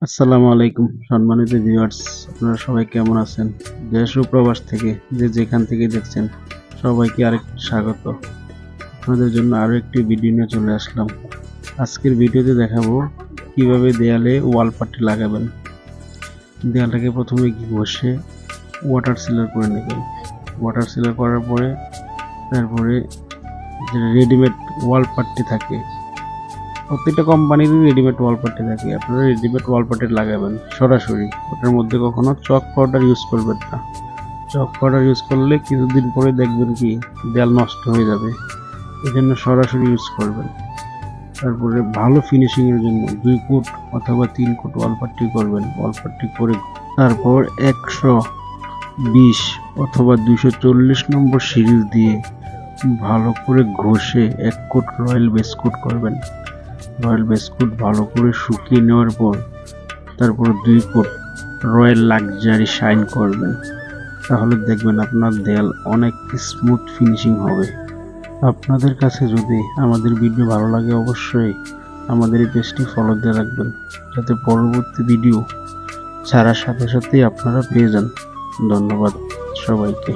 আসসালামু আলাইকুম সম্মানিত ভিউয়ার্স, আপনারা সবাই কেমন আছেন? দেশ ও প্রবাস থেকে যে যেখান থেকে দেখছেন সবাইকে আরেকটি স্বাগত। আপনাদের জন্য আরো একটি ভিডিও নিয়ে চলে আসলাম। আজকের ভিডিওতে দেখাবো কিভাবে দেয়ালে ওয়াল পাট্টি লাগাবেন। দেয়ালটাকে প্রথমে ঘষে ওয়াটার সিলার করে নেবেন। ওয়াটার সিলার করার পরে তারপরে যে রেডিমেড ওয়াল পাট্টি থাকে, প্রত্যেকটা কোম্পানির রেডিমেড ওয়াল পাট্টি থাকে, আপনারা রেডিমেড ওয়াল পাট্টি লাগাবেন সরাসরি। ওটার মধ্যে কখনো চক পাউডার ইউজ করবেন না। চক পাউডার ইউজ করলে কিছুদিন পরে দেখবেন কি দেয়াল নষ্ট হয়ে যাবে, এই জন্য সরাসরি ইউজ করবেন। তারপরে ভালো ফিনিশিংয়ের জন্য 2 ফুট অথবা 3 ফুট ওয়াল পাট্টি করবেন। ওয়াল পাট্টি করে তারপর 120 অথবা 240 নম্বর সিরিজ দিয়ে ভালো করে ঘষে 1 কোট রয়্যাল বেস কোট করবেন। রয়্যাল বিস্কুট ভালো করে শুকিয়ে নেওয়ার পর তারপর 2 কোট রয়্যাল লাক্সারি শাইন করবেন। তাহলে দেখবেন আপনার দেয়াল অনেক স্মুথ ফিনিশিং হবে। আপনাদের কাছে যদি আমাদের ভিডিও ভালো লাগে অবশ্যই আমাদের এই পেজটি ফলো দিয়ে রাখবেন, যাতে পরবর্তী ভিডিও ছাড়ার সাথে সাথেই আপনারা পেয়ে যান। ধন্যবাদ সবাইকে।